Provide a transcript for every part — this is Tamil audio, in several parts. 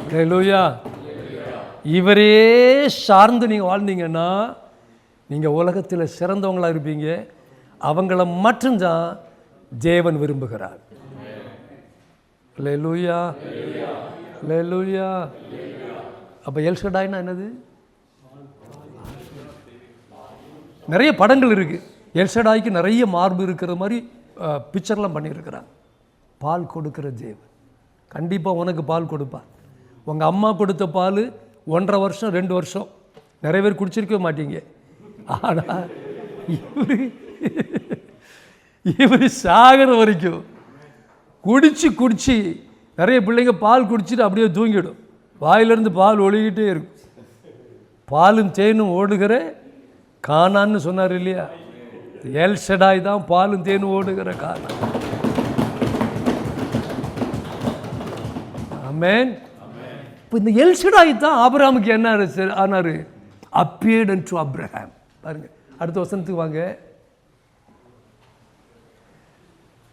ஹல்லேலூயா. இவரே சார்ந்து நீங்கள் வாழ்ந்தீங்கன்னா நீங்கள் உலகத்தில் சிறந்தவங்களாக இருப்பீங்க. அவங்கள மட்டும்தான் தேவன் விரும்புகிறார். ஹல்லேலூயா, ஹல்லேலூயா. அப்போ எல்ஷடாய்னா என்னது? நிறைய படங்கள் இருக்குது. எல்ஷடாய்க்கு நிறைய மார்பு இருக்கிற மாதிரி பிக்சர்லாம் பண்ணியிருக்கிறாங்க. பால் கொடுக்கிற தேவன் கண்டிப்பாக உனக்கு பால் கொடுப்பார். உங்கள் அம்மா கொடுத்த பால் 1.5 வருஷம் 2 வருஷம் நிறைய பேர் குடிச்சிருக்கவே மாட்டீங்க. ஆனால் இவர் சாகிற வரைக்கும் குடிச்சு நிறைய பிள்ளைங்க பால் குடிச்சிட்டு அப்படியே தூங்கிடும். வாயிலிருந்து பால் ஒழுகிட்டே இருக்கும். பாலும் தேனும் ஓடுகிற கானான்னு சொன்னார் இல்லையா? எல்ஷடாய் தான் பாலும் தேனும் ஓடுகிற கானான். ஆமென். இப்போ இந்த எல்ஷடாய் தான் ஆபிரகாமுக்கு என்ன ஆனார்? appeared unto Abraham. பாருங்க, அடுத்த வசனத்துக்கு வாங்க.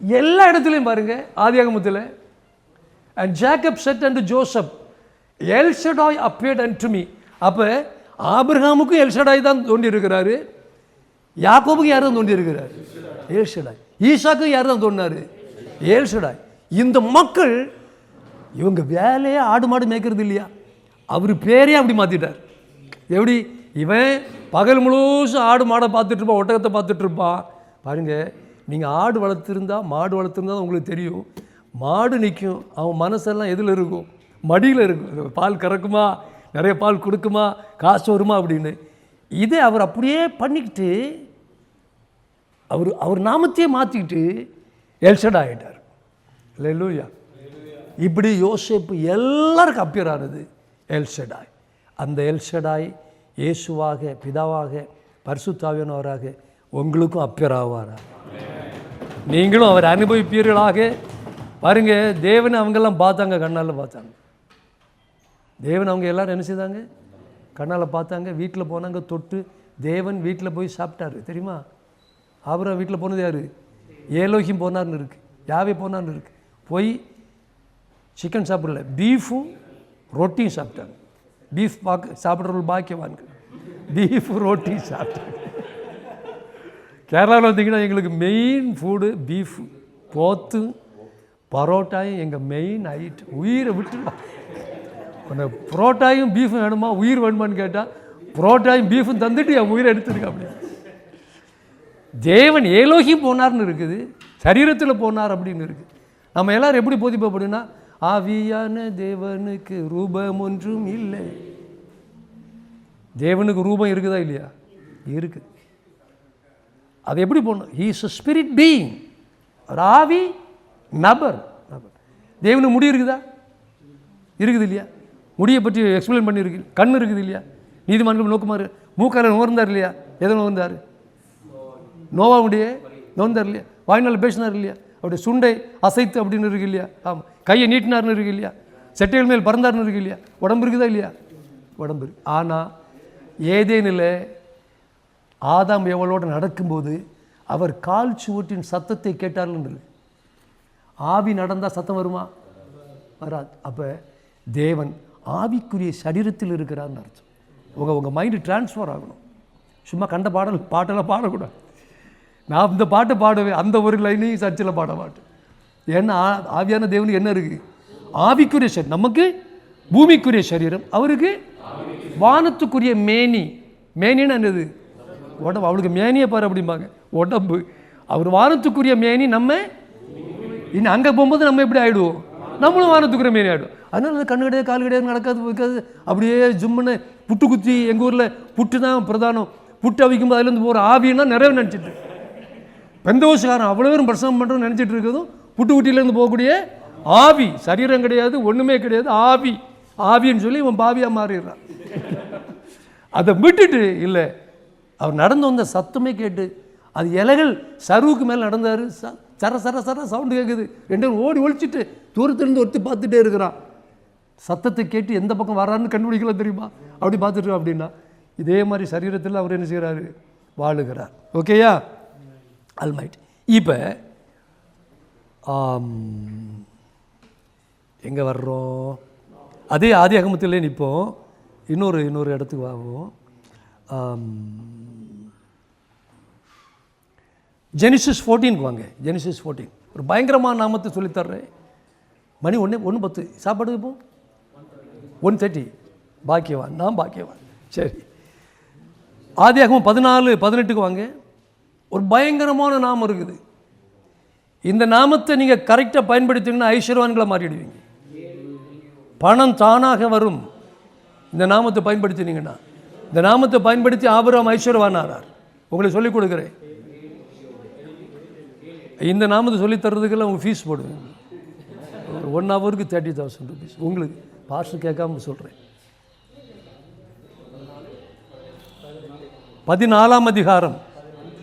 எல்லா இடத்துலையும் பாருங்க, ஆதியாகமத்தில் and Jacob said unto Joseph, El Shaddai appeared unto me. அப்போ ஆபிரகாமுக்கும் எல்ஷடாய் தான் தோண்டி இருக்கிறாரு. யாக்கோபுக்கு யார் தான் தோண்டி இருக்கிறார்? எல்ஷடாய். ஈசாக்கும் யார் தான் தோண்டினாரு? எல்ஷடாய். இந்த மக்கள் இவங்க வேலையே ஆடு மாடு மேய்க்கிறது இல்லையா? அவர் பேரே அப்படி மாற்றிட்டார். எப்படி? இவன் பகல் முழுசும் ஆடு மாடை பார்த்துட்டு இருப்பான், ஒட்டகத்தை பார்த்துட்டு இருப்பான். பாருங்கள், நீங்கள் ஆடு வளர்த்துருந்தா மாடு வளர்த்துருந்தா உங்களுக்கு தெரியும். மாடு நிற்கும், அவன் மனசெல்லாம் எதில் இருக்கும்? மடியில் இருக்கும். பால் கறக்குமா, நிறைய பால் கொடுக்குமா, காசு வருமா அப்படின்னு. இதை அவர் அப்படியே பண்ணிக்கிட்டு அவர் நாமத்தையே மாற்றிக்கிட்டு எல்ஷடாய் ஆகிட்டார். ஹல்லேலூயா. இப்படி யோசேப்பு எல்லாருக்கும் அப்பியர் ஆனது எல்ஷடாய். அந்த எல்ஷடாய் இயேசுவாக, பிதாவாக, பரிசுத்த ஆவியானவராக உங்களுக்கும் அப்பியர் ஆவாரா? நீங்களும் அவர் அனுபவிப்பீர்களாக. பாருங்க, தேவனை அவங்கெல்லாம் பார்த்தாங்க, கண்ணால் பார்த்தாங்க. தேவன் அவங்க எல்லாரும் என்ன செய்தாங்க? கண்ணால் பார்த்தாங்க. வீட்டில் போனாங்க, தொட்டு. தேவன் வீட்டில் போய் சாப்பிட்டாரு தெரியுமா? ஆபிரகாம் வீட்டில் போனது யார்? ஏலோகிம் போனார்னு இருக்கு, யாவே போனார்னு இருக்கு. போய் சிக்கன் சாப்பிடல, பீஃபும் ரொட்டியும் சாப்பிட்டாங்க. பீஃப் சாப்பிட்றவர்கள் பாக்கியவான்கள். பீஃப் ரொட்டி சாப்பிட்டாங்க. கேரளாவில் வந்தீங்கன்னா எங்களுக்கு மெயின் ஃபுட்டு பீஃப், போத்து, பரோட்டாயும் எங்கள் மெயின் ஐட்டம். உயிரை விட்டுருவா. அந்த புரோட்டாயும் பீஃபும் வேணுமா, உயிர் வேணுமான்னு கேட்டால் புரோட்டாயும் பீஃபும் தந்துட்டு என் உயிரை எடுத்துருக்க. அப்படி தேவன் ஏலோகியும் போனார்னு இருக்குது, சரீரத்தில் போனார் அப்படின்னு இருக்குது. நம்ம எல்லோரும் எப்படி போதிப்போம்னா, ஆவியான தேவனுக்கு ரூபம் ஒன்றும் இல்லை. தேவனுக்கு ரூபம் இருக்குதா இல்லையா? இருக்குது. அது எப்படி போகணும்? He is a spirit being. ஒரு ஆவி நபர். தேவனுக்கு முடி இருக்குதா? இருக்குது இல்லையா? முடியை பற்றி எக்ஸ்பிளைன் பண்ணியிருக்கு. கண் இருக்குது இல்லையா? நீதிமன்றம் நோக்குமாறு மூக்கால நோர்ந்தார் இல்லையா? எதை நோர்ந்தார்? நோவா முடியே நோர்ந்தார் இல்லையா? வாய்நாள் பேசினார் இல்லையா? அவருடைய சுண்டை அசைத்து அப்படின்னு இருக்கு இல்லையா? ஆமாம். கையை நீட்டினார்னு இருக்கு இல்லையா? செட்டைகள் மேல் பறந்தார்னு இருக்கு இல்லையா? உடம்பு இருக்குதா இல்லையா? உடம்பு இருக்கு. ஆனால் ஏதேனில் ஆதாம் எவளோடு நடக்கும்போது அவர் கால் சுவட்டின் சத்தத்தை கேட்டார்னு இருக்கு. ஆவி நடந்தால் சத்தம் வருமா? வராது. அப்போ தேவன் ஆவிக்குரிய சரீரத்தில் இருக்கிறார்னு அர்த்தம். உங்கள் மைண்டு டிரான்ஸ்ஃபர் ஆகணும். சும்மா கண்ட பாட்டெல்லாம் பாடக்கூடாது. நான் இந்த பாட்டை பாடுவேன், அந்த ஒரு லைனையும் சர்ச்சில் பாட மாட்டேன். ஏன்னா ஆவியான தேவனுக்கு என்ன இருக்குது? ஆவிக்குரிய சரீரம். நமக்கு பூமிக்குரிய சரீரம், அவருக்கு வானத்துக்குரிய மேனி. மேனின்னு என்னது? உடம்பு. அவளுக்கு மேனியை பாரு அப்படிம்பாங்க, உடம்பு. அவர் வானத்துக்குரிய மேனி. நம்ம இன்னும் அங்கே போகும்போது நம்ம எப்படி ஆகிடுவோம்? நம்மளும் வானத்துக்குரிய மேனி ஆகிடும். அதனால் கண்ணு கிடையாது, கால் கிடையாது, நடக்காது வைக்காது, அப்படியே ஜும்முன்னு புட்டு குத்தி. எங்கள் ஊரில் புட்டு தான் பிரதானம். புட்டு அவிக்கும்போது அதுலேருந்து போகிற ஆவின்னா நிறைய நினச்சிட்டு பெந்தோசுக்காரன் அவ்வளோ பேரும் பிரசவம் பண்ணுறோன்னு நினச்சிட்டு இருக்கிறதும் புட்டு குட்டியிலேருந்து போகக்கூடிய ஆவி. சரீரம் கிடையாது, ஒன்றுமே கிடையாது, ஆவி. ஆவின்னு சொல்லி இவன் பாவியாக மாறிடுறான். அதை விட்டுட்டு இல்லை, அவர் நடந்து வந்த சத்தமே கேட்டு, அது இலைகள் சருவுக்கு மேலே நடந்தார். சர சர சர சவுண்டு கேட்குது. 2 பேரும் ஓடி ஒழிச்சிட்டு தூரத்துலேருந்து ஒருத்தி பார்த்துட்டே இருக்கிறான். சத்தத்தை கேட்டு எந்த பக்கம் வரான்னு கண்டுபிடிக்கலாம் தெரியுமா? அப்படி பார்த்துட்டு அப்படின்னா இதே மாதிரி சரீரத்தில் அவர் என்ன செய்கிறாரு? வாழுகிறார். ஓகேயா? ஆல்மைட். இப்போ எங்கே வர்றோம்? அதே ஆதியாகமத்திலே நிற்போம். இன்னொரு இடத்துக்கு வாங்குவோம். ஜெனிசிஸ் 14 வாங்க. ஜெனிசிஸ் 14 ஒரு பயங்கரமான நாமத்தை சொல்லித்தர்றேன். மணி 1:10 சாப்பாடுக்கு போ. 1:30 பாக்கியவான், நான் பாக்கியவான். சரி, ஆதியாகமம் 14:18 வாங்க. ஒரு பயங்கரமான நாமம் இருக்குது. இந்த நாமத்தை நீங்கள் கரெக்டாக பயன்படுத்திங்கன்னா ஐஸ்வர்யவான்களை மாறிடுவீங்க. பணம் தானாக வரும். இந்த நாமத்தை பயன்படுத்தினீங்கன்னா. இந்த நாமத்தை பயன்படுத்தி ஆபிரகாம் ஐஸ்வர்யவான் ஆனார். உங்களுக்கு சொல்லிக் கொடுக்குறேன். இந்த நாமத்தை சொல்லித் தர்றதுக்கெல்லாம் உங்கள் ஃபீஸ் போடுவேன். ஒரு 1 ஹவருக்கு 30,000 rupees. உங்களுக்கு பாஸ்டர் கேட்காம சொல்கிறேன். 14ஆம் அதிகாரம்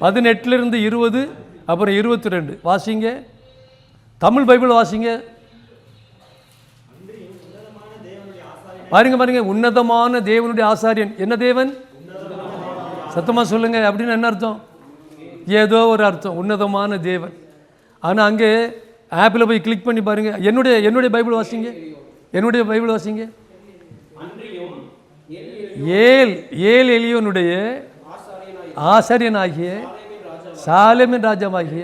18 - 20 அப்புறம் 22 வாசிங்க. தமிழ் பைபிள் வாசிங்க. பாருங்க, உன்னதமான தேவனுடைய ஆசாரியன். என்ன தேவன்? சத்தமாக சொல்லுங்க. அப்படின்னு என்ன அர்த்தம்? ஏதோ ஒரு அர்த்தம், உன்னதமான தேவன். ஆனால் அங்கே ஆப்பில் போய் கிளிக் பண்ணி பாருங்க. என்னுடைய பைபிள் வாசிங்க. என்னுடைய பைபிள் வாசிங்க. ஏல் எலியோனுடைய ஆசாரியனாகிய சாலேமின் ராஜாவாகிய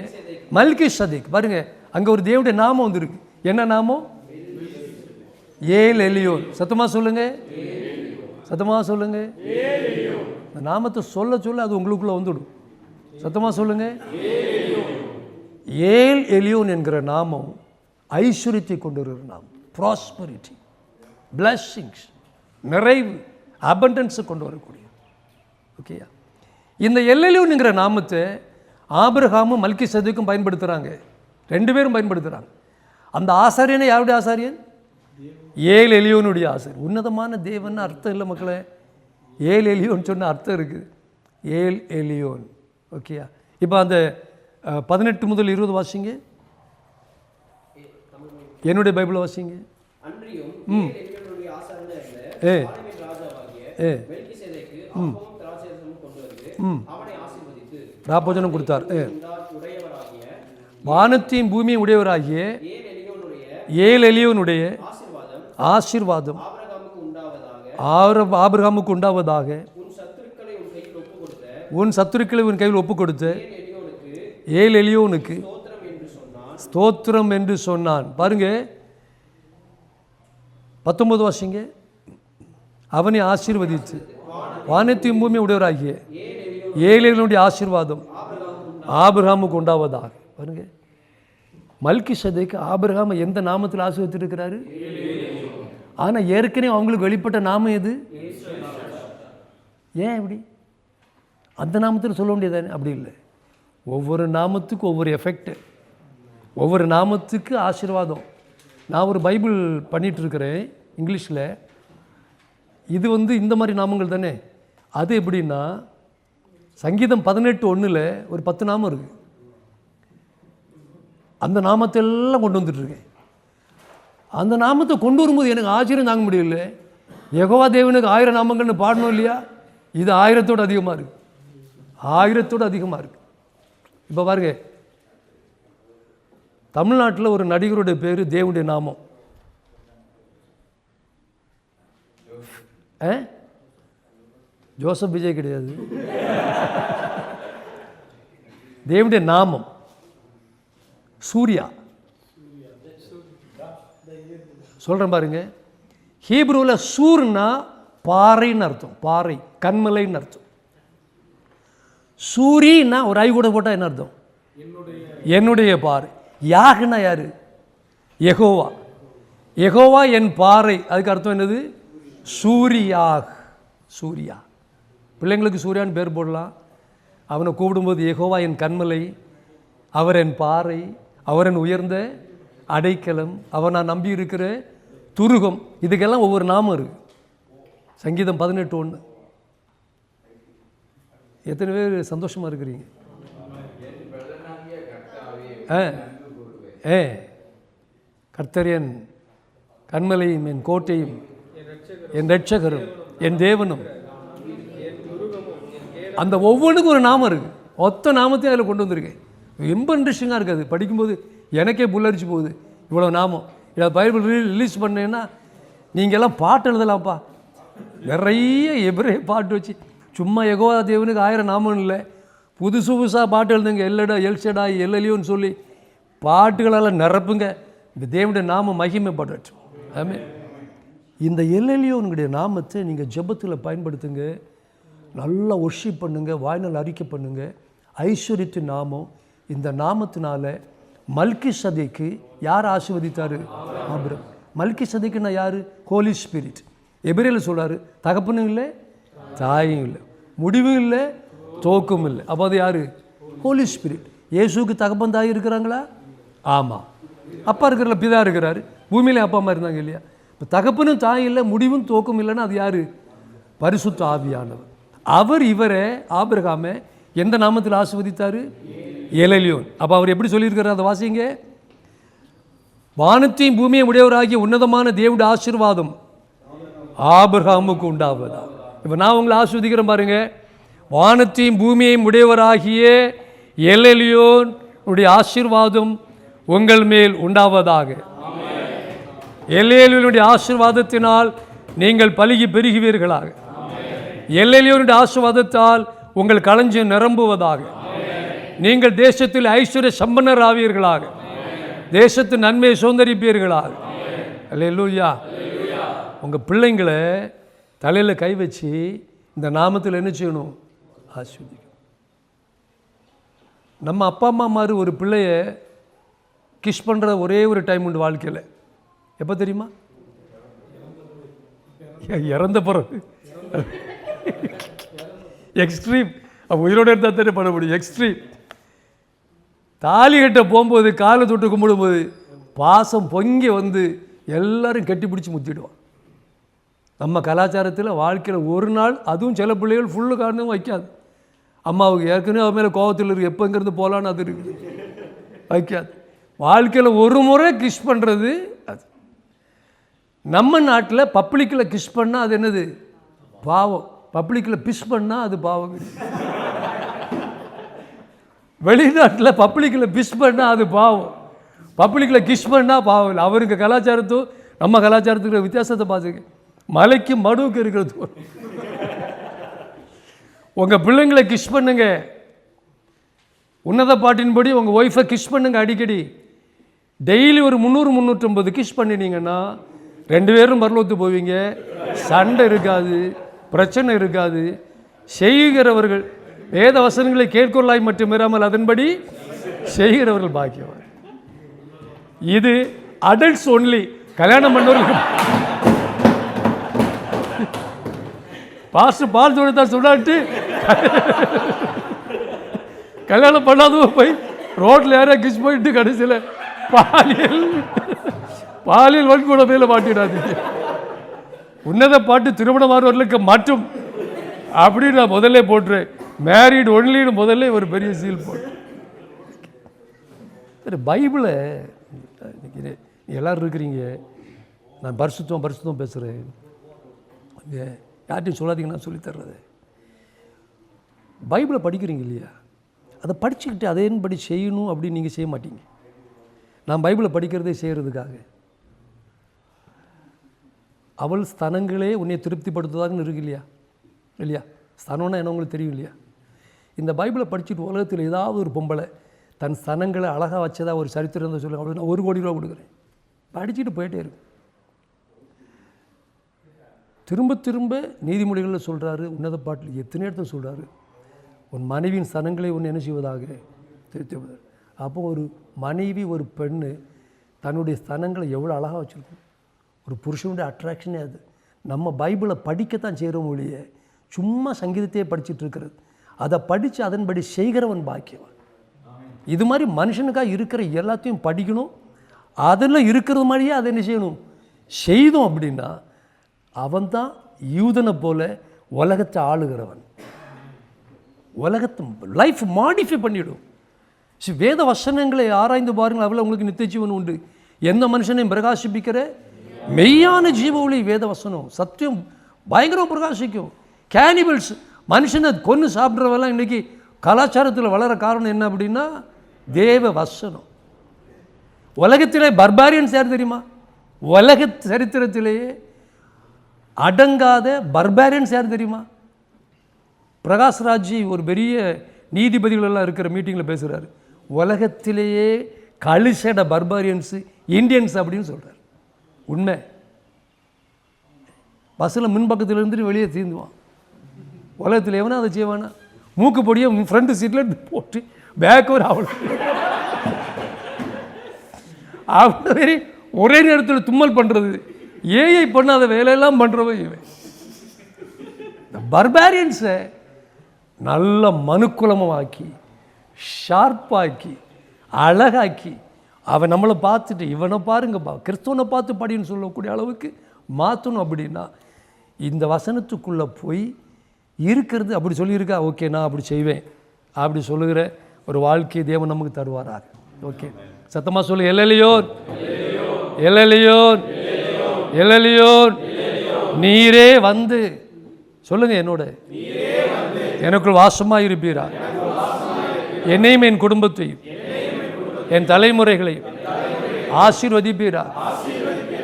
மல்கிசேதேக். பாருங்க, அங்கே ஒரு தேவனுடைய நாமம் வந்துருக்கு. என்ன நாமம்? ஏல் எலியோன். சத்தமாக சொல்லுங்க. சத்தமாக சொல்லுங்க. இந்த நாமத்தை சொல்ல அது உங்களுக்குள்ள வந்துடும். சத்தமாக சொல்லுங்க. ஏல் எலியோன் என்கிற நாமம் ஐஸ்வர்யத்தை கொண்டு வருகிற நாமம். ப்ராஸ்பரிட்டி, பிளஸ்ஸிங்ஸ், நிறைவு, அபண்டன்ஸை கொண்டு வரக்கூடிய. ஓகேயா? இந்த எல்எலியோன் என்கிற நாமத்தை ஆபிரகாமும் மல்கிசேதேக்கும் பயன்படுத்துகிறாங்க. 2 பேரும் பயன்படுத்துகிறாங்க. அந்த ஆசாரியனை யாருடைய ஆசாரியன்? ஏல் எலியோனுடைய ஆசாரியன். உன்னதமான தேவன் அர்த்தம் இல்லை மக்களே. ஏல் எலியோன் சொன்ன அர்த்தம் இருக்குது. ஏல் எலியோன். ஓகேயா? இப்போ அந்த 18 முதல் 20 வாசிங்க. என்னுடைய பைபிளை வாசிங்க. ராபோஜனம் கொடுத்தார். வானத்தையும் பூமியும் உடையவராகிய ஏல் எலியோனுடைய ஆசீர்வாதம் ஆபிரகாமுக்கு உண்டாவதாக. உன் சத்துருக்களை உன் கையில் ஒப்பு கொடுத்த ஏல் எலியோனுக்கு ஸ்தோத்திரம் என்று சொன்னான். பாருங்க, 19 வாசிங்க. அவனை ஆசீர்வதித்து வானத்தையும் பூமியும் உடையவராகிய ஏல் எலியோனுடைய ஆசீர்வாதம் ஆபிரகாமுக்கு உண்டாவதாக. பாருங்க, மல்கிசேதேக்கு ஆபிரகாமை எந்த நாமத்தில் ஆசீர்வதித்திருக்கிறாரு? ஆனால் ஏற்கனவே அவங்களுக்கு வெளிப்பட்ட நாமம் எது? ஏன் இப்படி அந்த நாமத்தில் சொல்ல முடியாதானே? அப்படி இல்லை. ஒவ்வொரு நாமத்துக்கும் ஒவ்வொரு எஃபெக்ட், ஒவ்வொரு நாமத்துக்கு ஆசீர்வாதம். நான் ஒரு பைபிள் பண்ணிகிட்ருக்கிறேன் இங்கிலீஷில். இது இந்த மாதிரி நாமங்கள் தானே. அது எப்படின்னா, சங்கீதம் 18:1 ஒரு 10 நாமம் இருக்குது. அந்த நாமத்தெல்லாம் கொண்டு வந்துட்டுருக்கேன். அந்த நாமத்தை கொண்டு வரும்போது எனக்கு ஆச்சரியம் தாங்க முடியல. யெகோவா தேவனுக்கு 1000 நாமங்கள்னு பாடணும் இல்லையா? இது 1000தோடு அதிகமாக இருக்குது. 1000தோடு அதிகமாக இருக்குது. இப்போ பாருங்க, தமிழ்நாட்டில் ஒரு நடிகருடைய பேர் தேவனுடைய நாமம். ஜோசப் விஜய் கிடையாது. தேவனுடைய நாமம் சூர்யா. சொல்கிறேன் பாருங்க. ஹீப்ரூவில் சூர்னா பாறைன்னு அர்த்தம். பாறை, கண்மலைன்னு அர்த்தம். சூரின்னா ஒரு ஐ கூட போட்டால் என்ன அர்த்தம்? என்னுடைய பாறை. யாகுன்னா யாரு? யெகோவா. யெகோவா என் பாறை. அதுக்கு அர்த்தம் என்னது? சூரியாக. சூர்யா. பிள்ளைங்களுக்கு சூர்யான்னு பேர் போடலாம். அவனை கூப்பிடும்போது யெகோவா என் கண்மலை, அவர் என் பாறை, அவர் என் உயர்ந்த அடைக்கலம், அவர் நான் நம்பி இருக்கிற துருகம். இதுக்கெல்லாம் ஒவ்வொரு நாமம் இருக்குது. சங்கீதம் 18:1. எத்தனை பேர் சந்தோஷமாக இருக்கிறீங்க? கர்த்தர் என் கண்மலையும் என் கோட்டையும் என் இரட்சகரும் என் தேவனும். அந்த ஒவ்வொன்றுக்கும் ஒரு நாமம் இருக்குது. மொத்த நாமத்தையும் அதில் கொண்டு வந்திருக்கேன். ரொம்ப இன்ட்ரெஸ்டிங்காக இருக்குது. அது படிக்கும்போது எனக்கே புல்லரிச்சு போகுது. இவ்வளோ நாமம். இதை பைபிள் ரிலீஸ் பண்ணேன்னா நீங்கள்லாம் பாட்டு எழுதலாம்ப்பா. நிறைய எபிரேய பாட்டு வச்சு சும்மா யெகோவா தேவனுக்கு 1000 நாமம் இல்லை, புதுசு புதுசாக பாட்டு எழுதுங்க. எல்லடா எல்ஷடாய் எல்லலியோன்னு சொல்லி பாட்டுகளெல்லாம் நிரப்புங்க. இந்த தேவனுடைய நாமம் மகிமைப்படட்டும். ஆமென். இந்த எல்லலியோனுடைய நாமத்தை நீங்கள் ஜெபத்தில் பயன்படுத்துங்க. நல்லா ஒர்ஷிப் பண்ணுங்க, வாய்நாள் அறிக்கை பண்ணுங்க. ஐஸ்வர்யத்தின் நாமம். இந்த நாமத்தினால மல்கிசதேக்கு யார் ஆசீர்வதித்தார்? ஆபிரகாம். மல்கிசதேக்குன்னா யார்? ஹோலி ஸ்பிரிட். எபிரேயரில் சொல்கிறாரு, தகப்பனும் இல்லை, தாயும் இல்லை, முடிவும் இல்லை, தோக்கும் இல்லை. அப்போ அது யார்? ஹோலி ஸ்பிரிட். இயேசுக்கு தகப்பன் தாய் இருக்கிறாங்களா? ஆமாம். அப்பா இருக்கிறல, பிதா இருக்கிறாரு. பூமியிலே அப்பா அம்மா இருந்தாங்க இல்லையா? இப்போ தகப்பனும் தாய் இல்லை, முடிவும் தோக்கும் இல்லைன்னா அது யார்? பரிசுத்த ஆவியானவர். அவர் இவரை ஆபிரகாமை எந்த நாமத்தில் ஆசீர்வதித்தார்? எலலியோன். அப்போ அவர் எப்படி சொல்லியிருக்கிறார்? அதை வாசிங்க. வானத்தையும் பூமியை உடையவராகிய உன்னதமான தேவனுடைய ஆசீர்வாதம் ஆபிரகாமுக்கு உண்டாவதா. இப்போ நான் உங்களை ஆசீர்வதிக்கிறேன் பாருங்க. வானத்தையும் பூமியையும் உடையவராகிய எலலியோன் உடைய ஆசீர்வாதம் உங்கள் மேல் உண்டாவதாக. எல்லேலியோனுடைய ஆசீர்வாதத்தினால் நீங்கள் பலுகி பெருகுவீர்களாக. எல்லேலியோனுடைய ஆசீர்வாதத்தால் உங்கள் களஞ்சியம் நிரம்புவதாக. நீங்கள் தேசத்தில் ஐஸ்வர்ய சம்பன்னர் ஆவீர்களாக. தேசத்தின் நன்மையை சுதந்தரிப்பீர்களாக. அல்லேலூயா. உங்கள் பிள்ளைங்களை தலையில் கை வச்சு இந்த நாமத்தில் என்ன செய்யணும்? ஆசீர்வதிக்கணும். நம்ம அப்பா அம்மா மாதிரி ஒரு பிள்ளைய கிஸ் பண்ணுற ஒரே ஒரு டைம் உண்டு வாழ்க்கையில். எப்போ தெரியுமா? இறந்த பிறகு. எக்ஸ்ட்ரீம். உயிரோடு இருந்தால் தானே பண்ண முடியும். எக்ஸ்ட்ரீம். தாலி கட்ட போகும்போது காலை தொட்டு கும்பிடும்போது பாசம் பொங்கி வந்து எல்லாரும் கட்டி பிடிச்சி முத்திடுவான். நம்ம கலாச்சாரத்தில் வாழ்க்கையில் ஒரு நாள், அதுவும் சில பிள்ளைகள் ஃபுல்லு காரணம் வைக்காது. அம்மாவுக்கு ஏற்கனவே அவன் மேலே கோபத்தில் இருக்குது, எப்போங்கிறது போகலான்னு அது இருக்குது, வைக்காது. வாழ்க்கையில் ஒரு முறை கிஸ் பண்ணுறது அது. நம்ம நாட்டில் பப்ளிக்கில் கிஸ் பண்ணால் அது என்னது? பாவம். பப்ளிக்கில் பிஸ் பண்ணால் அது பாவம். வெளிநாட்டில் பப்ளிக்கில் பிஸ் பண்ணால் அது பாவம், பப்ளிக்கில் கிஸ் பண்ணால் பாவம் இல்லை. அவருக்கு கலாச்சாரத்தும் நம்ம கலாச்சாரத்துக்கு வித்தியாசத்தை பார்த்துக்க. மலைக்கு மடுவுக்கு இருக்கிறது. உங்கள் பிள்ளைங்களை கிஸ் பண்ணுங்க. உன்னத பாட்டின்படி உங்கள் ஒய்ஃபை கிஸ் பண்ணுங்க அடிக்கடி. டெய்லி ஒரு 300-350 கிஸ் பண்ணினீங்கன்னா 2 பேரும் பரலோகத்துக்கு போவீங்க. சண்டை இருக்காது, பிரச்சனை இருக்காது. செய்கிறவர்கள் வேத வசனங்களை கேட்கொள்ளாய் மட்டும் இராமல் அதன்படி செய்கிறவர்கள் பாக்கியவான். இது அடல்ட்ஸ் ஒன்லி. கல்யாணம் பண்ணவர்களுக்கு பாஸ்டர் பால் தொழுதா சொல்லாட்டு கல்யாணம் பண்ணாதவங்க போய் ரோட்டில் யாரையா கிஸ் போயிட்டு கடைசியில் பாலியல் வன்கொடுமையில் மாட்டிடாதீங்க. உன்னத பாட்டு திருமணமானவர்களுக்கு மட்டும் அப்படின்னு நான் முதல்ல போட்டுறேன். மேரிட் ஒன்லின்னு முதல்ல ஒரு பெரிய சீல் போட்டு. சரி, பைபிளை எல்லோரும் இருக்கிறீங்க. நான் பரிசுத்தம் பேசுகிறேன். யார்ட்டையும் சொல்லாதீங்க, நான் சொல்லித்தர்றது. பைபிளை படிக்கிறீங்க இல்லையா? அதை படிச்சுக்கிட்டு அதன்படி செய்யணும் அப்படின்னு நீங்கள் செய்ய மாட்டீங்க. நான் பைபிளை படிக்கிறதே செய்கிறதுக்காக. அவள் ஸ்தனங்களே உன்னை திருப்திப்படுத்துவதாகன்னு இருக்கு இல்லையா? இல்லையா? ஸ்தனம்னா என்ன உங்களுக்கு தெரியும் இல்லையா? இந்த பைபிளை படிச்சுட்டு உலகத்தில் ஏதாவது ஒரு பொம்பளை தன் ஸ்தனங்களை அழகாக வச்சதா ஒரு சரித்திரம் தான் சொல்லுங்க. அப்படின்னு 1 கோடி ரூபா கொடுக்குறேன். படிச்சுட்டு போயிட்டே இருக்கும். திரும்ப திரும்ப நீதிமொழிகளில் சொல்கிறாரு, உன்னத பாட்டில் எத்தனை இடத்துல சொல்கிறாரு, உன் மனைவியின் ஸ்தனங்களை ஒன்று என்ன செய்வதாக திருத்துவதாக. அப்போ ஒரு மனைவி, ஒரு பெண்ணு தன்னுடைய ஸ்தனங்களை எவ்வளோ அழகாக வச்சுருக்கோம். ஒரு புருஷனுடைய அட்ராக்ஷனே அது. நம்ம பைபிளை படிக்கத்தான் செய்கிறோம் ஒழிய சும்மா சங்கீதத்தையே படிச்சுட்டு இருக்கிறது. அதை படித்து அதன்படி செய்கிறவன் பாக்கியவன். இது மாதிரி மனுஷனுக்காக இருக்கிற எல்லாத்தையும் படிக்கணும். அதில் இருக்கிறது மாதிரியே அதை என்ன செய்யணும், செய்தோம் அப்படின்னா அவன் தான் யூதனை போல உலகத்தை ஆளுகிறவன். உலகத்தை லைஃப் மாடிஃபை பண்ணிவிடும். வேத வசனங்களை ஆராய்ந்து பாருங்கள், அவ்வளோ உங்களுக்கு நித்திய ஜீவன் உண்டு. எந்த மனுஷனையும் பிரகாசிப்பிக்கிற மெய்யான ஜீவ ஒளி வேத வசனம். சத்தியம் பயங்கரம் பிரகாசிக்கும். கேனிபல்ஸ், மனுஷனை கொன்று சாப்பிட்றவெல்லாம் இன்றைக்கி கலாச்சாரத்தில் வளர காரணம் என்ன அப்படின்னா தேவ வசனம். உலகத்திலே பர்பாரியன்ஸ் யார் தெரியுமா? உலக சரித்திரத்திலேயே அடங்காத பர்பாரியன்ஸ் யார் தெரியுமா? பிரகாஷ்ராஜ் ஒரு பெரிய நீதிபதிகள் எல்லாம் இருக்கிற மீட்டிங்கில் பேசுகிறாரு. உலகத்திலேயே கலிசட பர்பாரியன்ஸு இந்தியன்ஸ் அப்படின்னு சொல்கிறார். உண்மை. பஸ்ஸில் முன்பக்கத்தில் இருந்துட்டு வெளியே தீர்ந்துவான். உலகத்தில் எவனா அதை செய்வானா? மூக்கு பொடியை ஃப்ரண்ட் சீட்டில் போட்டு பேக் ஒரு அவ்வளோ ஒரே நேரத்தில் தும்மல் பண்ணுறது, ஏஐ பண்ணாத வேலையெல்லாம் பண்ணுறவன் இவன். பர்பாரியன்ஸை நல்ல மனுக்குலமாக்கி ஷார்ப்பாக்கி அழகாக்கி அவன் நம்மளை பார்த்துட்டு இவனை பாருங்கப்பா கிறிஸ்தவனை பார்த்து படின்னு சொல்லக்கூடிய அளவுக்கு மாற்றணும். அப்படின்னா இந்த வசனத்துக்குள்ளே போய் இருக்கிறது அப்படி சொல்லியிருக்கா, ஓகே நான் அப்படி செய்வேன் அப்படி சொல்லுகிற ஒரு வாழ்க்கையை தேவன் நமக்கு தருவாராக. ஓகே, சத்தமாக சொல்லு. எல்லலியோன் எல்லலியோன் எல்லலியோன். நீரே வந்து சொல்லுங்க, என்னோட எனக்குள் வாசமாக இருப்பீரா. என்னையும் என் குடும்பத்தையும் என் தலைமுறைகளையும் ஆசீர்வதிப்பீரா.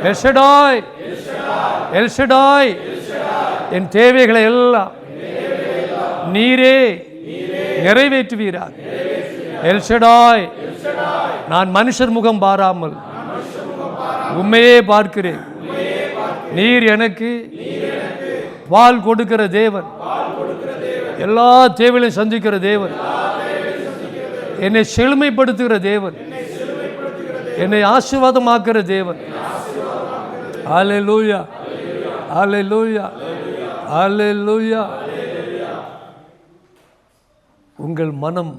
El Shaddai El Shaddai. என் தேவைகளை எல்லாம் நீரே நிறைவேற்றுவீரா. எல்ஷடாய். நான் மனுஷர் முகம் பாராமல் உண்மையே பார்க்கிறேன். நீர் எனக்கு பால் கொடுக்கிற தேவன், எல்லா தேவைகளையும் சந்திக்கிற தேவன், என்னை செழுமைப்படுத்துகிற தேவன், என்னை ஆசீர்வாதமாக்குற தேவன். அல்லேலூயா அல்லேலூயா அல்லேலூயா. உங்கள் மனம்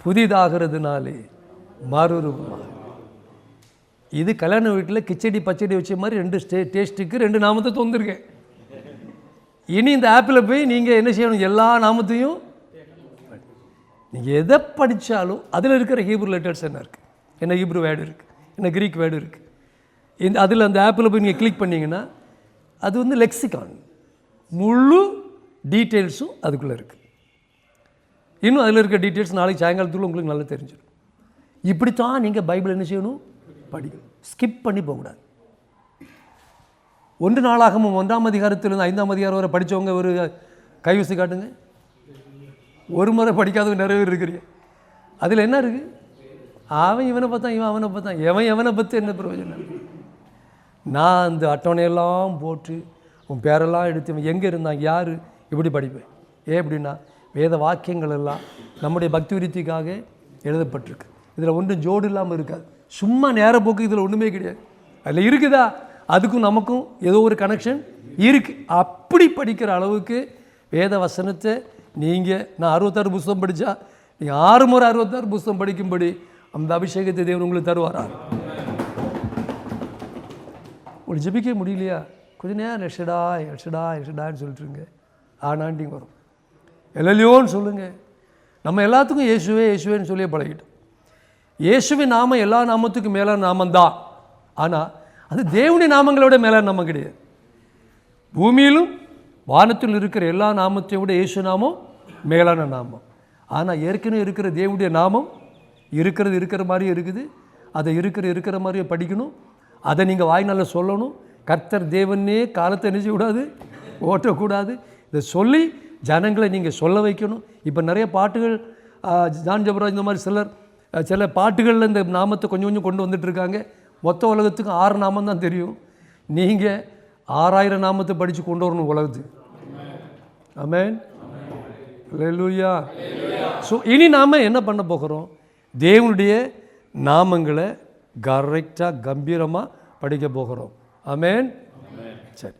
புதிதாகிறதுனாலே மறுரூபமாக. இது கல்யாண வீட்டில் கிச்சடி பச்சடி வச்ச மாதிரி ரெண்டு டேஸ்ட்டுக்கு ரெண்டு நாமத்தை தந்துருக்கேன். இனி இந்த ஆப்பில் போய் நீங்கள் என்ன செய்யணும்? எல்லா நாமத்தையும் நீங்கள் எதை படித்தாலும் அதில் இருக்கிற ஹீப்ரு லெட்டர்ஸ் என்ன இருக்குது, என்ன ஹீப்ரு வேர்டு இருக்குது, என்ன கிரீக் வேர்டு இருக்குது. இந்த அதில் அந்த ஆப்பில் போய் நீங்கள் கிளிக் பண்ணிங்கன்னா அது வந்து லெக்சிகான், முழு டீட்டெயில்ஸும் அதுக்குள்ளே இருக்குது. இன்னும் அதில் இருக்க டீட்டெயில்ஸ் நாளைக்கு சாயங்காலத்துக்குள்ள உங்களுக்கு நல்லா தெரிஞ்சிடும். இப்படித்தான் நீங்கள் பைபிள் என்ன செய்யணும்? படிக்கணும். ஸ்கிப் பண்ணி போகக்கூடாது. 1 நாளாகமும் 1ஆம் அதிகாரத்திலிருந்து 5ஆம் அதிகாரம் வரை படித்தவங்க ஒரு கைவசி காட்டுங்க. ஒரு முறை படிக்காதவங்க நிறைய பேர் இருக்கிறீங்க. அதில் என்ன இருக்குது? அவன் இவனை பார்த்தான், இவன் அவனை பார்த்தான், எவனை பற்றி என்ன பிரயோஜனம்? நான் அந்த அட்டவணையெல்லாம் போட்டு உன் பேரெல்லாம் எடுத்து எங்கே இருந்தாங்க யார் இப்படி படிப்பேன். ஏன் அப்படின்னா வேத வாக்கியங்கள் எல்லாம் நம்முடைய பக்தி விருத்திக்காக எழுதப்பட்டிருக்கு. இதில் ஒன்றும் ஜோடு இல்லாமல் இருக்காது. சும்மா நேரப்போக்கு இதில் ஒன்றுமே கிடையாது. அதில் இருக்குதா, அதுக்கும் நமக்கும் ஏதோ ஒரு கனெக்ஷன் இருக்குது. அப்படி படிக்கிற அளவுக்கு வேத வசனத்தை நீங்கள், நான் 66 புஸ்தகம் படித்தா நீங்கள் 6 முறை 66 புஸ்தகம் படிக்கும்படி அந்த அபிஷேகத்தை தேவன் உங்களுக்கு தருவாரா? உங்களுக்கு ஜெபிக்க முடியலையா? கொஞ்சம் நேரம் எஷடா எஷடா எஷடான்னு சொல்லிட்டுருங்க. ஆனாண்டிங்க வரும். எல்லலியோன்னு சொல்லுங்கள். நம்ம எல்லாத்துக்கும் இயேசுவே இயேசுவேன்னு சொல்லியே பழகிட்டோம். இயேசுவின் நாமம் எல்லா நாமத்துக்கும் மேலான நாமந்தான். ஆனால் அது தேவனுடைய நாமங்களை விட மேலான நாமம் கிடையாது. பூமியிலும் வானத்தில் இருக்கிற எல்லா நாமத்தையும் விட இயேசு நாமம் மேலான நாமம். ஆனால் ஏற்கனவே இருக்கிற தேவனுடைய நாமம் இருக்கிற மாதிரியே இருக்குது. அதை இருக்கிற மாதிரியே படிக்கணும். அதை நீங்கள் வாய்நாளில் சொல்லணும். கர்த்தர் தேவனே காலத்தை என்ன செய்யக்கூடாது, ஓட்டக்கூடாது. இதை சொல்லி ஜனங்களை நீங்கள் சொல்ல வைக்கணும். இப்போ நிறைய பாட்டுகள், ஜான் ஜபராஜ் இந்த மாதிரி சில பாட்டுகளில் இந்த நாமத்தை கொஞ்சம் கொஞ்சம் கொண்டு வந்துட்டுருக்காங்க. மொத்த உலகத்துக்கு 6 நாமம் தான் தெரியும். நீங்கள் 6000 நாமத்தை படித்து கொண்டு வரணும் உலகத்துக்கு. ஆமென், அல்லேலூயா. ஸோ இனி நாம் என்ன பண்ண போகிறோம்? தேவனுடைய நாமங்களை கரெக்டாக கம்பீரமாக படிக்க போகிறோம். ஆமென். சரி,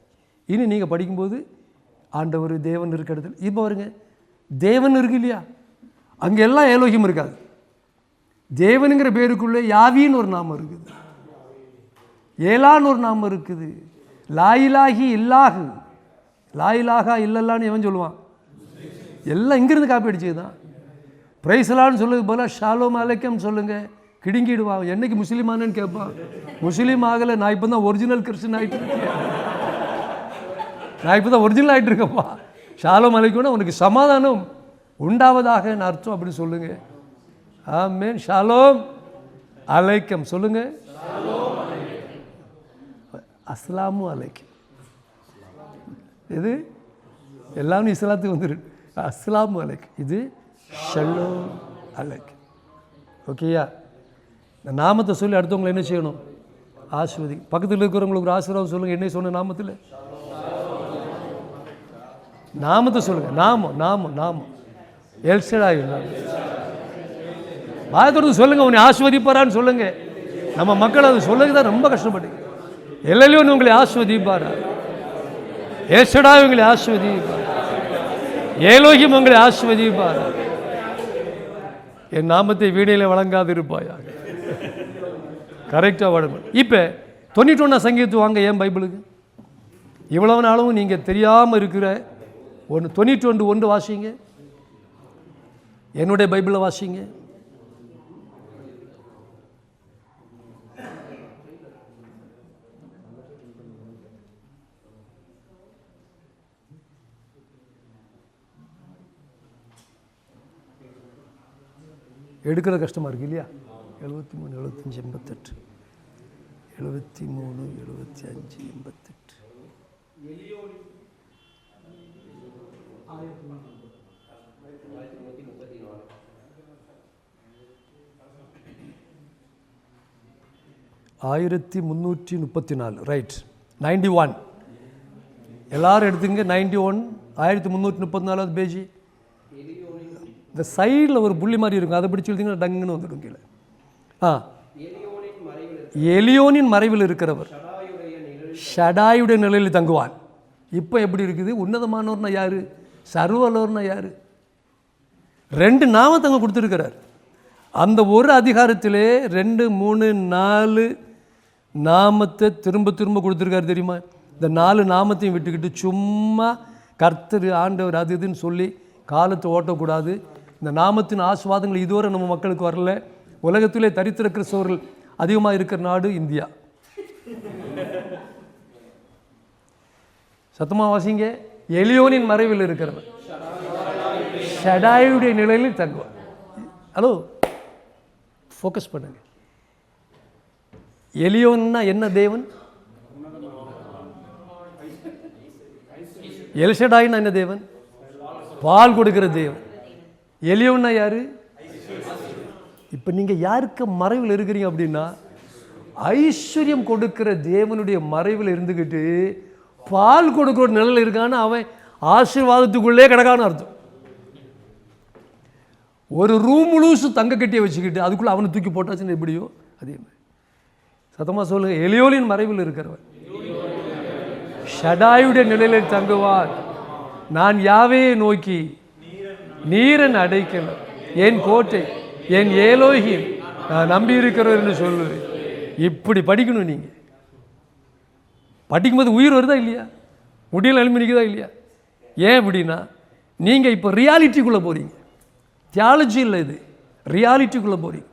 இனி நீங்கள் படிக்கும்போது ஆண்டவர் தேவன் இருக்க இடத்துல இப்போ வருங்க. தேவன் இருக்கு இல்லையா, அங்கே எல்லாம் ஏலோகியம் இருக்காது. தேவனுங்கிற பேருக்குள்ளே யாவின்னு ஒரு நாமம் இருக்குது, ஏலான்னு ஒரு நாமம் இருக்குது, லாயிலாகி இல்லாகு, லாயிலாகா இல்லல்லான்னு எவன் சொல்லுவான்? எல்லாம் இங்கிருந்து காப்பி அடிச்சது தான். பிரைஸ்லான்னு சொல்லுங்க போல ஷாலோம் அலைக்கம் சொல்லுங்கள், கிடுங்கிடுவான். என்னைக்கு முஸ்லீமானு கேட்பான். முஸ்லீம் ஆகலை, நான் இப்போ தான் ஒரிஜினல் கிறிஸ்டின் ஆகிட்டு இருக்கேன், நான் இப்போ தான் ஒரிஜினல் ஆகிட்டு இருக்கேன்ப்பா. ஷாலோம் அலைக்கம்னா உனக்கு சமாதானம் உண்டாவதாக அர்த்தம் அப்படி சொல்லுங்க. ஆமென். ஷாலோம் அலைக்கம் சொல்லுங்க. அஸ்ஸலாமு அலைக்கும். இது எல்லாமே இஸ்லாத்துக்கு வந்துரு. அஸ்ஸலாமு அலைக்கும், இது ஷல்லோம் அலைக்கும். ஓகேயா? இந்த நாமத்தை சொல்லி அடுத்தவங்களை என்ன செய்யணும்? ஆசீர்வதி. பக்கத்தில் இருக்கிறவங்களுக்கு ஒரு ஆசீர்வாதம் சொல்லுங்கள். என்ன சொன்ன நாமத்தில்? நாமத்தை சொல்லுங்கள். நாமம் எல்ஷடாய். வாயத்தோடு சொல்லுங்கள், உன்னை ஆசீர்வதிப்பாரான்னு சொல்லுங்கள். நம்ம மக்கள் அதை சொல்லுங்க தான் ரொம்ப கஷ்டப்பட்டு. எல்லையும் உங்களை ஆசீர்வதிப்பாரா, எல்ஷடாய் உங்களை ஆசீர்வதிப்பார், ஏலோகிம் உங்களை ஆசீர்வதிப்பாரா. என் நாமத்தை வீணையில் வழங்காது இருப்பாயாக. கரெக்டாக வழங்கும். இப்போ 91 சங்கீதத்து வாங்க. ஏன் பைபிளுக்கு இவ்வளவு நாளும் நீங்கள் தெரியாமல் இருக்கிற 91 வாசிங்க. என்னுடைய பைபிளை வாசிங்க. எடுக்கிறது கஷ்டமாக இருக்குது இல்லையா? 73, 75, 88, 73, 75, 88. ஆயிரத்தி 334. ரைட். 91 எல்லாரும் எடுத்துங்க. 91 1334 பேஜ். இந்த சைடில் ஒரு புள்ளி மாதிரி இருக்கும், அதை பிடிச்சி எழுதிங்கன்னா டங்குன்னு வந்துடும் கீழே. எலியோனின் மறைவில் இருக்கிறவர் ஷடாயுடைய நிலையில் தங்குவான். இப்போ எப்படி இருக்குது? உன்னதமானவர்னா யாரு? சர்வலோர்னா யாரு? 2 நாமத்தை அங்கே கொடுத்துருக்கிறார். அந்த ஒரு அதிகாரத்திலே 2, 3, 4 நாமத்தை திரும்ப திரும்ப கொடுத்துருக்காரு. தெரியுமா? இந்த 4 நாமத்தையும் விட்டுக்கிட்டு சும்மா கர்த்தர் ஆண்டவர் அது இதுன்னு சொல்லி காலத்தை ஓட்டக்கூடாது. இந்த நாமத்தின் ஆசீர்வாதங்கள் இதுவரை நம்ம மக்களுக்கு வரல. உலகத்திலே தரித்திர கிறிஸ்தவர்கள் அதிகமாக இருக்கிற நாடு இந்தியா. சத்தமாக வாசிங்க. எலியோனின் மறைவில் இருக்கிறவர் ஷடாயுடைய நிலையில் தங்குவார். ஹலோ, ஃபோக்கஸ் பண்ணுங்க. எலியோன்னா என்ன தேவன்? எல்ஷடாய்னா என்ன தேவன்? பால் கொடுக்கிற தேவன். எலியோன்னா யாரு? இப்போ நீங்கள் யாருக்கு மறைவில் இருக்கிறீங்க அப்படின்னா, ஐஸ்வர்யம் கொடுக்கிற தேவனுடைய மறைவில் இருந்துக்கிட்டு பால் கொடுக்கிற நிலையில் இருக்கான்னு அவன் ஆசீர்வாதத்துக்குள்ளே கிடக்கான்னு அர்த்தம். ஒரு ரூம் முழுசு தங்க கட்டியை வச்சுக்கிட்டு அதுக்குள்ளே அவனை தூக்கி போட்டாச்சுன்னு எப்படியோ அதே மாதிரி. சத்தமாக சொல்லுங்க. எலியோனின் மறைவில் இருக்கிறவன் ஷடாயுடைய நிலையில் தங்குவார். நான் யாவையை நோக்கி நீரன் அடைக்கணும், என் கோட்டை, என் ஏலோகிம், நான் நம்பி இருக்கிறவர் என்று சொல்லுவேன். இப்படி படிக்கணும். நீங்கள் படிக்கும்போது உயிர் வருதா இல்லையா? முடியல எழுப்பி நிற்குதா இல்லையா? ஏன் அப்படின்னா, நீங்கள் இப்போ ரியாலிட்டிக்குள்ளே போகிறீங்க. தியாலஜி இல்லை, இது ரியாலிட்டிக்குள்ளே போகிறீங்க.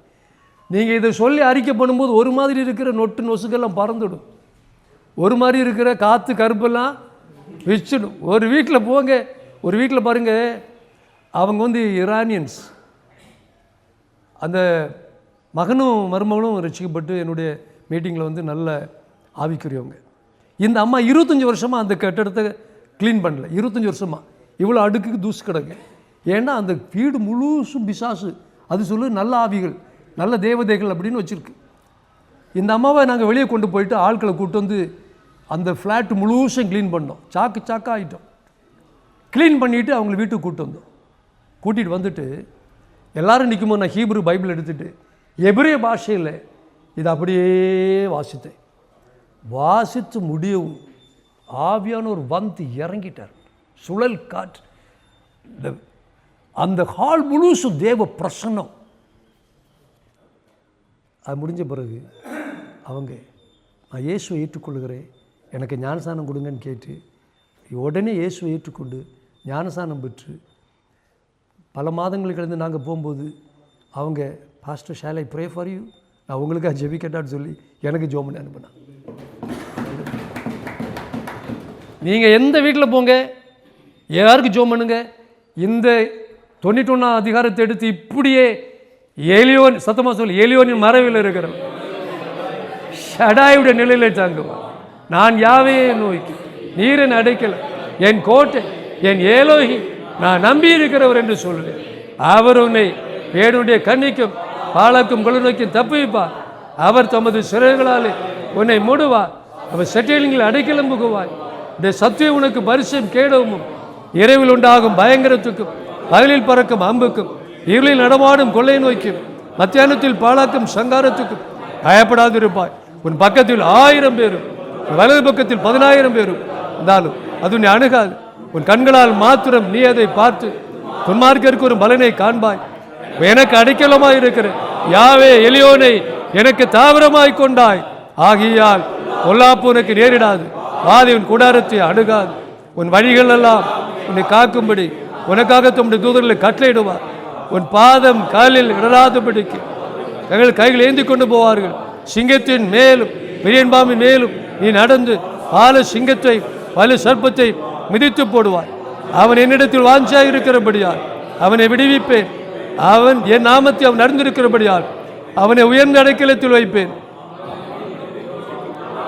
நீங்கள் இதை சொல்லி அறிக்கை பண்ணும்போது ஒரு மாதிரி இருக்கிற நொட்டு நொசுக்கெல்லாம் பறந்துடும், ஒரு மாதிரி இருக்கிற காற்று கருப்பெல்லாம் வச்சிடும். ஒரு வீட்டில் போங்க, ஒரு வீட்டில் பாருங்கள், அவங்க இரானியன்ஸ். அந்த மகனும் மருமகளும் ரசிக்கப்பட்டு என்னுடைய மீட்டிங்கில் நல்ல ஆவிக்குரியவங்க. இந்த அம்மா 25 வருஷமாக அந்த கட்டடத்தை க்ளீன் பண்ணல. 25 வருஷமாக இவ்வளோ அடுக்குக்கு தூசு கிடக்கு. ஏன்னா அந்த வீடு முழுசும் பிசாசு, அது சொல்லு நல்ல ஆவிகள், நல்ல தேவதைகள் அப்படின்னு வச்சுருக்கு. இந்த அம்மாவை நாங்கள் வெளியே கொண்டு போயிட்டு ஆட்களை கூப்பிட்டு அந்த ஃப்ளாட் முழுசும் க்ளீன் பண்ணோம். சாக்கா ஆகிட்டோம். க்ளீன் பண்ணிவிட்டு அவங்களை வீட்டுக்கு கூட்டிகிட்டு வந்துட்டு எல்லோரும் நிற்கும்போது நான் ஹீப்ரு பைபிள் எடுத்துகிட்டு எபிரேய பாஷையில் இதை அப்படியே வாசித்தேன். வாசித்து முடியவும் ஆவியானவர் இறங்கிட்டார். சுழல் காற்று, அந்த ஹால் முழுசும் தேவ பிரசன்னம். அது முடிஞ்ச பிறகு அவங்க, நான் இயேசுவை ஏற்றுக்கொள்கிறேன், எனக்கு ஞானஸ்நானம் கொடுங்கன்னு கேட்டு உடனே இயேசுவை ஏற்றுக்கொண்டு ஞானஸ்நானம் பெற்று பல மாதங்களுக்கு கடந்து நாங்கள் போகும்போது அவங்க, pastor shall I pray for you, நான் உங்களுக்காக ஜெபிக்கட்டான்னு சொல்லி எனக்கு ஜெபம் பண்ணி அனுப்பினான். நீங்கள் எந்த வீட்டில் போங்க, யாருக்கு ஜெபம் பண்ணுங்க, இந்த 91 அதிகாரத்தை எடுத்து இப்படியே ஏலியோன், சத்தமாக சொல்லி, ஏலியோனின் மறைவில் இருக்கிற ஷடாயுடைய நிலையில் தாங்குவான். நான் யாவையே நோக்கி நீரின் அடைக்கல என் கோட்டை என் ஏலோகி நான் நம்பி இருக்கிறவர் என்று சொல்லுவேன். அவர் உன்னை வேணுடைய கண்ணிக்கும் பாலக்கும் குளிர்நோக்கும் தப்புவிப்பார். அவர் தமது சிறகுகளாலே உன்னை மூடுவார். அவர் செட்டிலிங்களை அடைக்கலம் புகுவாய். இந்த சத்தியம் உனக்கு பரிசும் கேடவும் இரவில் உண்டாகும் பயங்கரத்துக்கும் பகலில் பறக்கும் அம்புக்கும் இருளில் நடமாடும் கொள்ளை நோய்க்கும் மத்தியானத்தில் பாலாக்கும் சங்காரத்துக்கும் பயப்படாதிருப்பாய். உன் பக்கத்தில் 1000 பேரும் வலது பக்கத்தில் 10,000 பேரும் இருந்தாலும் அது உன்னை அணுகாது. உன் கண்களால் மாத்திரம் நீ அதை பார்த்து துன்மார்க்கருக்கு ஒரு பலனை காண்பாய். எனக்கு அடைக்கலமாய் இருக்கிற யாவே எலியோனை எனக்கு தாவரமாய் கொண்டாய். ஆகியால் பொல்லாப்பு உனக்கு நேரிடாது, வாதை உன் கூடாரத்தை அணுகாது. உன் வழிகள் எல்லாம் உன்னை காக்கும்படி உனக்காக தம்முடைய தூதர்களை கட்டளையிடுவார். உன் பாதம் காலில் இடராதபடிக்கு தங்கள் கைகள் ஏந்தி கொண்டு போவார்கள். சிங்கத்தின் மேலும் விரியன்பாம்பின் மேலும் நீ நடந்து பால சிங்கத்தை பல சர்ப்பத்தை மிதித்து போடுவார். அவன் என்னிடத்தில் வாஞ்சாய் இருக்கிறபடியால் அவனை விடுவிப்பேன். அவன் என் நாமத்தை அவன் நடந்திருக்கிறபடியால் அவனை உயர்ந்த அடைக்கலத்தில் வைப்பேன்.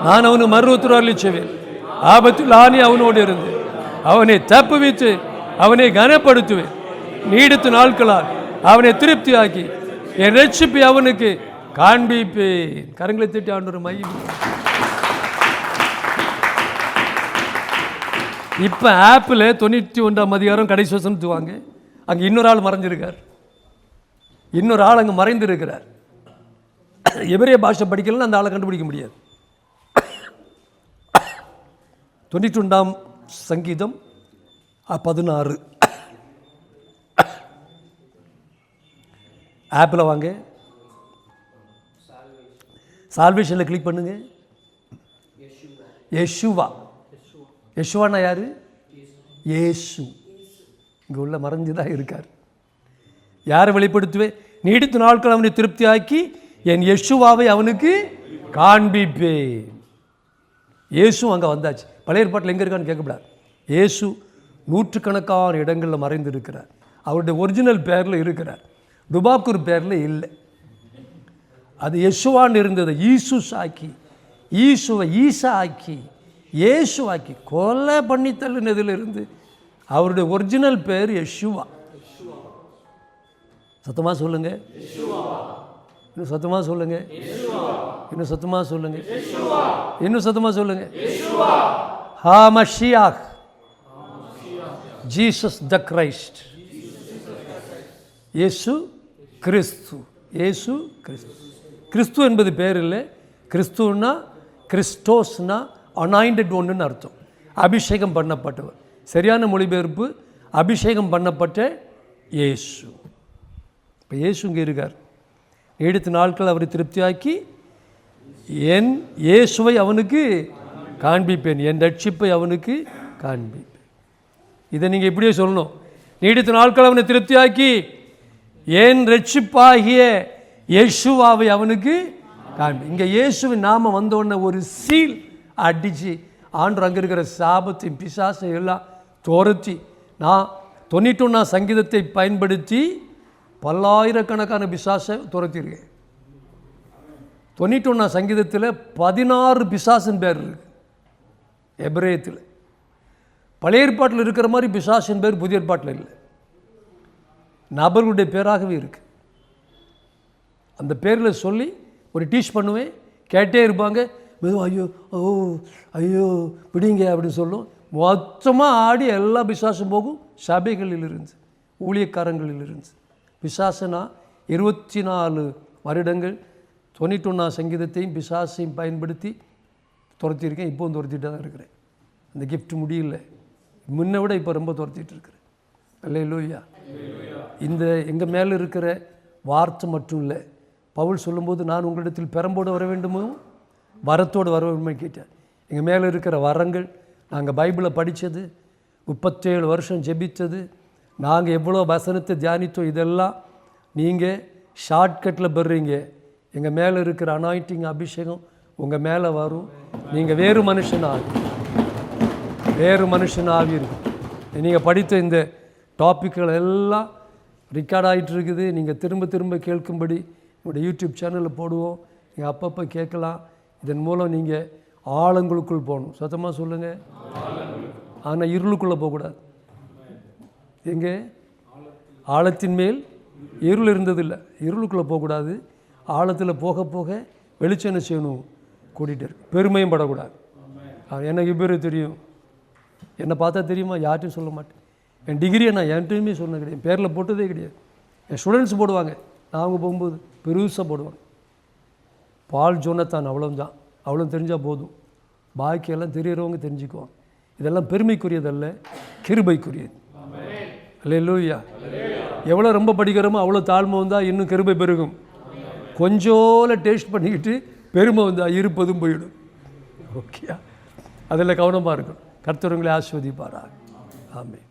நான் அவனுக்கு மறு உத்தரவு செய்வேன். ஆபத்தில் ஆணி அவனோடு இருந்து அவனை தப்புவித்து அவனை கனப்படுத்துவேன். நீடித்த நாட்களால் அவனை திருப்தியாக்கி என் ரட்சிப்பை அவனுக்கு காண்பிப்பேன். கரங்களை திட்டி ஆண்டவர் மையம். இப்போ ஆப்பில் 91ஆம் அதிகாரம் கடைசி வசனம் வாங்க. அங்கே இன்னொரு ஆள் மறைஞ்சிருக்கார். இன்னொரு ஆள் அங்கே மறைந்திருக்கிறார். எபிரேய பாஷை படிக்கலாம், அந்த ஆளை கண்டுபிடிக்க முடியாது. 91ஆம் சங்கீதம் 16 ஆப்பில் வாங்க. சால்வேஷனில் கிளிக் பண்ணுங்க. யெஷுவா. யெஷுவானா யாரு? இயேசு. இங்கே உள்ள மறைஞ்சுதான் இருக்கார். யாரை வெளிப்படுத்துவே? நீடித்த நாட்கள் அவனை திருப்தியாக்கி என் யெஷுவாவை அவனுக்கு காண்பிப்பேன். இயேசு அங்கே வந்தாச்சு. பழைய ஏற்பாட்டில் எங்கே இருக்கான்னு கேட்கக்கூடாது. இயேசு நூற்றுக்கணக்கான இடங்களில் மறைந்து இருக்கிறார். அவருடைய ஒரிஜினல் பேரில் இருக்கிறார், டுபாக்கூர் பேரில் இல்லை. அது யெஷுவான்னு இருந்தது ஈசு ஆக்கி, ஈசுவை ஈசா ஆக்கி, இயேசு ஆக்கி கொலை பண்ணி தள்ளினதிலிருந்து அவருடைய ஒரிஜினல் பேர் யெஷுவா. சத்தமாக சொல்லுங்க, இன்னும் சத்தமாக சொல்லுங்க, இன்னும் சத்தமாக சொல்லுங்க, இன்னும் சத்தமாக சொல்லுங்க. ஹா மஷியாக், ஜீசஸ் த கிரைஸ்ட். இயேசு கிறிஸ்து. இயேசு கிறிஸ்து. கிறிஸ்து என்பது பேர் இல்லை. கிறிஸ்துன்னா கிறிஸ்டோஸ்னா அனாயிண்டட் ஒன்றுன்னு அர்த்தம். அபிஷேகம் பண்ணப்பட்டவர். சரியான மொழிபெயர்ப்பு அபிஷேகம் பண்ணப்பட்ட இயேசு. இப்போ இயேசு இங்கே இருக்கார். நீடித்த நாட்கள் அவரை திருப்தியாக்கி என் இயேசுவை அவனுக்கு காண்பிப்பேன், என் ரட்சிப்பை அவனுக்கு காண்பிப்பேன். இதை நீங்கள் இப்படியே சொல்லணும். நீடித்த நாட்கள் அவனை திருப்தியாக்கி என் ரட்சிப்பாகிய இயேசுவாவை அவனுக்கு காண்பி. இங்கே இயேசுவின் நாம வந்தோடனே ஒரு சீல் அடித்து ஆண்டவர் அங்கே இருக்கிற சாபத்தையும் பிசாசை எல்லாம் துரத்தி, நான் 91ஆம் சங்கீதத்தை பயன்படுத்தி பல்லாயிரக்கணக்கான பிசாசை துரத்திருக்கேன். 91ஆம் சங்கீதத்தில் 16 பிசாசின் பேர் இருக்கு எபிரேயத்தில். பழைய ஏற்பாட்டில் இருக்கிற மாதிரி பிசாசின் பேர் புதிய ஏற்பாட்டில் இல்லை, நபர்களுடைய பேராகவே இருக்கு. அந்த பேரில் சொல்லி ஒரு டீச் பண்ணுவேன், கேட்டே இருப்பாங்க. மெதுவாக ஐயோ ஓ ஐயோ பிடிங்க அப்படின்னு சொல்லும். மொத்தமாக ஆடி எல்லா பிசாசும் போகும். சபைகளில் இருந்து, ஊழியக்காரங்களில் இருந்து. பிசாசுனா 24 வருடங்கள் 91ஆம் சங்கீதத்தையும் பிசாசையும் பயன்படுத்தி துரத்தியிருக்கேன். இப்போவும் துரத்திட்டு தான் இருக்கிறேன். அந்த கிஃப்ட் முடியல, முன்னை விட இப்போ ரொம்ப துரத்திட்டு இருக்கிறேன். அல்லேலூயா. இந்த எங்கள் மேலே இருக்கிற வார்த்தை மட்டும் இல்லை. பவுல் சொல்லும்போது நான் உங்களிடத்தில் பெரம்போடு வர வேண்டுமோ வரத்தோடு வர வேண்டுமே கேட்டார். எங்கள் மேலே இருக்கிற வரங்கள், நாங்கள் பைபிளை படித்தது, 37 வருஷம் ஜெபித்தது, நாங்கள் எவ்வளோ வசனத்தை தியானித்தோம், இதெல்லாம் நீங்கள் ஷார்ட்கட்டில் பெறுறீங்க. எங்கள் மேலே இருக்கிற அனாயிண்டிங் அபிஷேகம் உங்கள் மேலே வரும். நீங்கள் வேறு மனுஷனாகி இருக்கும். நீங்கள் படித்த இந்த டாப்பிக்கள் எல்லாம் ரெக்கார்ட் ஆகிட்டு இருக்குது. நீங்கள் திரும்ப திரும்ப கேட்கும்படி உங்களுடைய யூடியூப் சேனலில் போடுவோம். நீங்கள் அப்பப்போ கேட்கலாம். இதன் மூலம் நீங்கள் ஆழங்களுக்குள் போகணும். சத்தமாக சொல்லுங்கள். ஆனால் இருளுக்குள்ளே போகக்கூடாது. எங்கே? ஆழத்தின் மேல் இருள் இருந்ததில்லை. இருளுக்குள்ளே போகக்கூடாது. ஆழத்தில் போக போக வெளிச்சம் என்ன செய்யணும்? கூட்டிகிட்டு இருக்கு. பெருமையும் படக்கூடாது. எனக்கு பேர் தெரியும், என்னை பார்த்தா தெரியுமா? யார்ட்டையும் சொல்ல மாட்டேன். என் டிகிரியை நான் என்கிட்டையுமே சொன்ன கிடையாது, பேரில் போட்டதே கிடையாது. என் ஸ்டூடெண்ட்ஸ் போடுவாங்க, நான் அவங்க போகும்போது பெருசாக போடுவாங்க. பால் ஜோனத்தான், அவ்வளோதான். அவ்வளோ தெரிஞ்சால் போதும். பாக்கியெல்லாம் தெரிகிறவங்க தெரிஞ்சுக்குவாங்க. இதெல்லாம் பெருமைக்குரியதல்ல, கிருபைக்குரியது. அல்லேலூயா. எவ்வளோ ரொம்ப படிக்கிறோமோ அவ்வளோ தாழ்மை வந்தால் இன்னும் கிருபை பெருகும். கொஞ்சோல டேஸ்ட் பண்ணிக்கிட்டு பெருமை வந்தால் இருப்பதும் போயிடும். ஓகே, அதில் கவனமாக இருக்கும். கர்த்தர் உங்களை ஆசீர்வதிப்பாராக. ஆமென்.